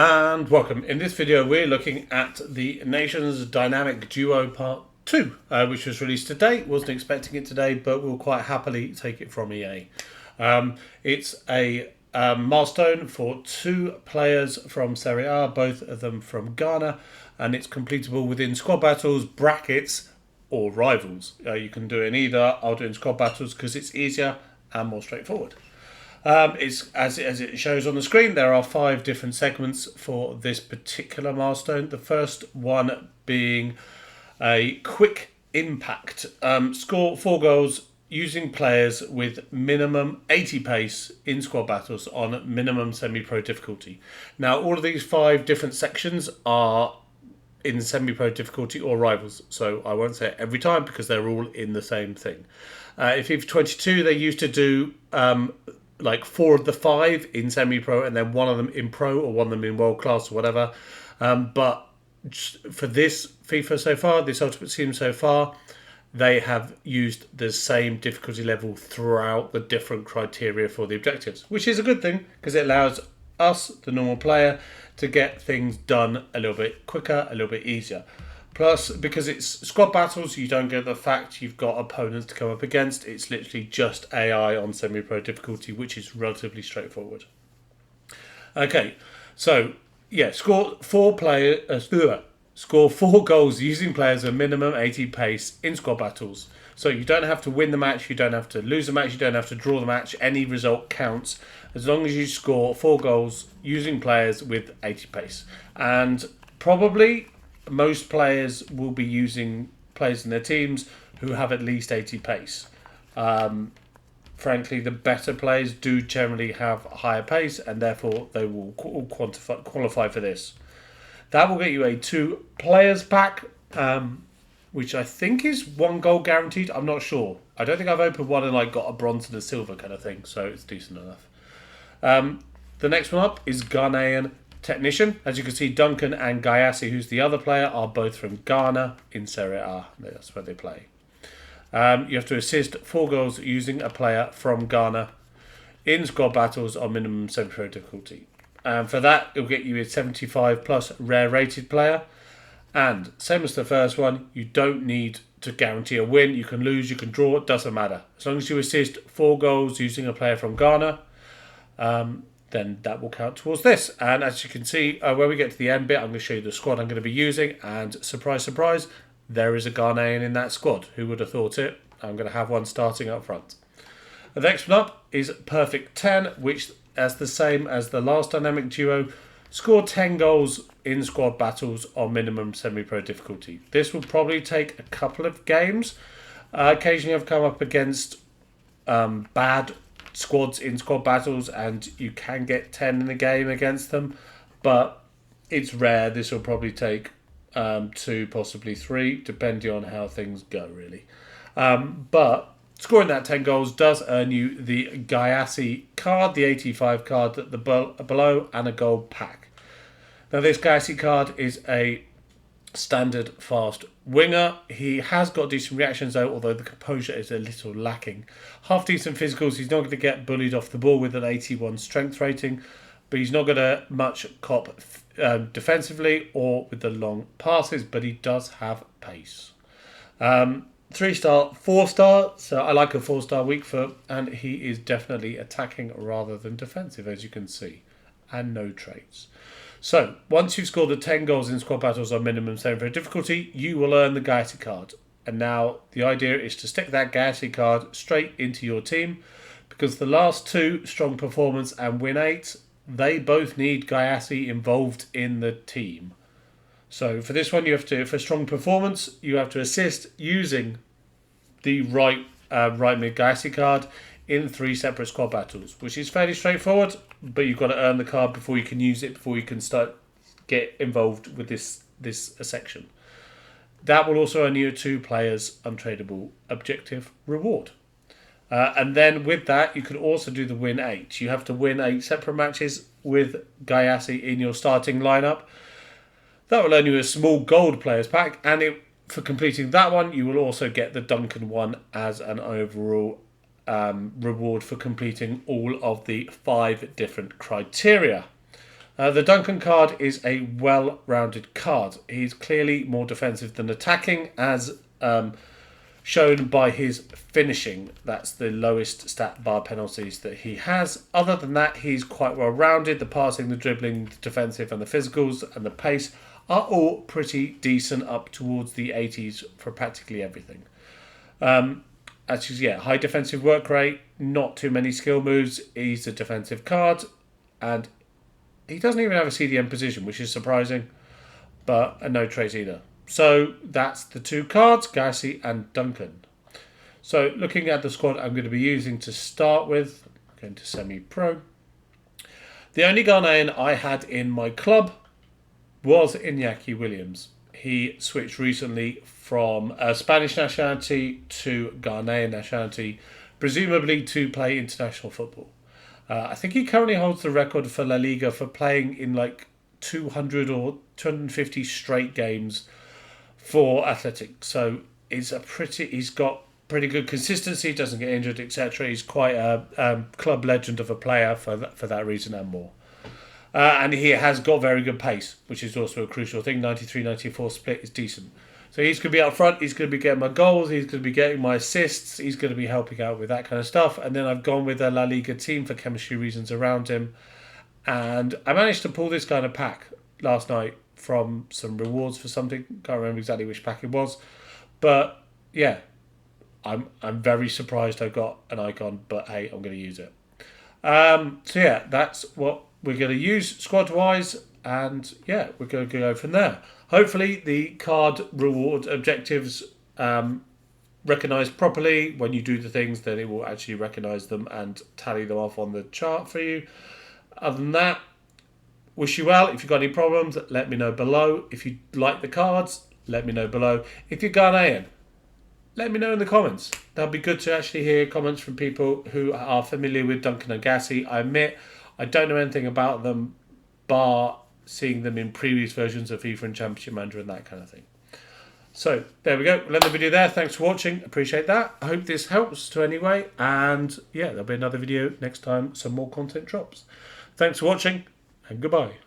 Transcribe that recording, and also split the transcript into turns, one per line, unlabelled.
And welcome. In this video we're looking at the Nations Dynamic Duo Part 2, which was released today. Wasn't expecting it today, but we'll quite happily take it from EA. It's a milestone for 2 players from Serie A, both of them from Ghana, and it's completable within squad battles, brackets, or rivals. You can do it in either. I'll do it in squad battles because it's easier and more straightforward. It's as it shows on the screen, there are 5 different segments for this particular milestone. The first one being a quick impact. Score 4 goals using players with minimum 80 pace in squad battles on minimum semi-pro difficulty. Now, all of these 5 different sections are in semi-pro difficulty or rivals, so I won't say it every time because they're all in the same thing. In FIFA 22, they used to do like 4 of the 5 in semi-pro and then 1 of them in pro or 1 of them in world class or whatever. But for this FIFA so far, this Ultimate Team so far, they have used the same difficulty level throughout the different criteria for the objectives, which is a good thing because it allows us, the normal player, to get things done a little bit quicker, a little bit easier. Plus, because it's squad battles, you don't get the fact you've got opponents to come up against. It's literally just AI on semi-pro difficulty, which is relatively straightforward. Okay, so yeah, score 4 goals using players of minimum 80 pace in squad battles. So you don't have to win the match, you don't have to lose the match, you don't have to draw the match. Any result counts as long as you score 4 goals using players with 80 pace. And probably most players will be using players in their teams who have at least 80 pace. Frankly, the better players do generally have higher pace, and therefore they will qualify for this. That will get you a 2 players pack, which I think is 1 goal guaranteed. I'm not sure. I don't think I've opened one and like got a bronze and a silver kind of thing, so it's decent enough. The next one up is Ghanaian Technician. As you can see, Duncan and Gyasi, who's the other player, are both from Ghana in Serie A. That's where they play. You have to assist 4 goals using a player from Ghana in squad battles on minimum semi-pro difficulty. For that, it'll get you a 75 plus rare rated player. And same as the first one, you don't need to guarantee a win. You can lose, you can draw, it doesn't matter. As long as you assist 4 goals using a player from Ghana, then that will count towards this. And as you can see, when we get to the end bit, I'm going to show you the squad I'm going to be using. And surprise, surprise, there is a Ghanaian in that squad. Who would have thought it? I'm going to have one starting up front. The next one up is Perfect 10, which, as the same as the last dynamic duo, score 10 goals in squad battles on minimum semi-pro difficulty. This will probably take a couple of games. Occasionally I've come up against bad squads in squad battles and you can get 10 in the game against them, but it's rare. This will probably take 2, possibly 3, depending on how things go, really. But scoring that 10 goals does earn you the Gyasi card, the 85 card at the below, and a gold pack. Now, this Gyasi card is a standard fast winger. He has got decent reactions though, although the composure is a little lacking. Half decent physicals. He's not going to get bullied off the ball with an 81 strength rating, but he's not going to much cop defensively or with the long passes, but he does have pace. 3-star, 4-star, so I like a 4-star weak foot, and he is definitely attacking rather than defensive, as you can see, and no traits. So, once you've scored the 10 goals in squad battles on minimum semi-pro difficulty, you will earn the Gyasi card. And now, the idea is to stick that Gyasi card straight into your team, because the last 2, Strong Performance and Win 8, they both need Gyasi involved in the team. So, for this one, you have to, for Strong Performance, you have to assist using the right mid Gyasi card in 3 separate squad battles, which is fairly straightforward, but you've got to earn the card before you can use it, before you can get involved with this section. That will also earn you a 2 players untradeable objective reward. And then with that, you can also do the Win 8. You have to win 8 separate matches with Gyasi in your starting lineup. That will earn you a small gold players pack, and for completing that one, you will also get the Duncan one as an overall reward for completing all of the 5 different criteria. The Duncan card is a well-rounded card. He's clearly more defensive than attacking, as shown by his finishing. That's the lowest stat bar penalties that he has. Other than that, he's quite well-rounded. The passing, the dribbling, the defensive and the physicals and the pace are all pretty decent, up towards the 80s for practically everything. Actually, yeah, high defensive work rate, not too many skill moves. He's a defensive card, and he doesn't even have a CDM position, which is surprising, but no traits either. So that's the two cards, Gyasi and Duncan. So looking at the squad I'm going to be using to start with, I'm going to semi-pro. The only Ghanaian I had in my club was Iñaki Williams. He switched recently from Spanish nationality to Ghanaian nationality, presumably to play international football. I think he currently holds the record for La Liga for playing in like 200 or 250 straight games for Athletic. So he's got pretty good consistency, doesn't get injured, etc. He's quite a club legend of a player for that reason and more. And he has got very good pace, which is also a crucial thing. 93-94 split is decent. So he's going to be up front, he's going to be getting my goals, he's going to be getting my assists, he's going to be helping out with that kind of stuff. And then I've gone with a La Liga team for chemistry reasons around him. And I managed to pull this kind of pack last night from some rewards for something. Can't remember exactly which pack it was. But yeah, I'm very surprised I got an icon, but hey, I'm going to use it. So yeah, that's what we're going to use squad-wise. And yeah, we're going to go from there. Hopefully the card reward objectives recognise properly. When you do the things, then it will actually recognise them and tally them off on the chart for you. Other than that, wish you well. If you've got any problems, let me know below. If you like the cards, let me know below. If you're Ghanaian, let me know in the comments. That'd be good to actually hear comments from people who are familiar with Duncan and Gyasi. I admit, I don't know anything about them, bar seeing them in previous versions of FIFA and Championship Manager and that kind of thing. So, there we go. We'll end the video there. Thanks for watching. Appreciate that. I hope this helps to anyway. And yeah, there'll be another video next time some more content drops. Thanks for watching and goodbye.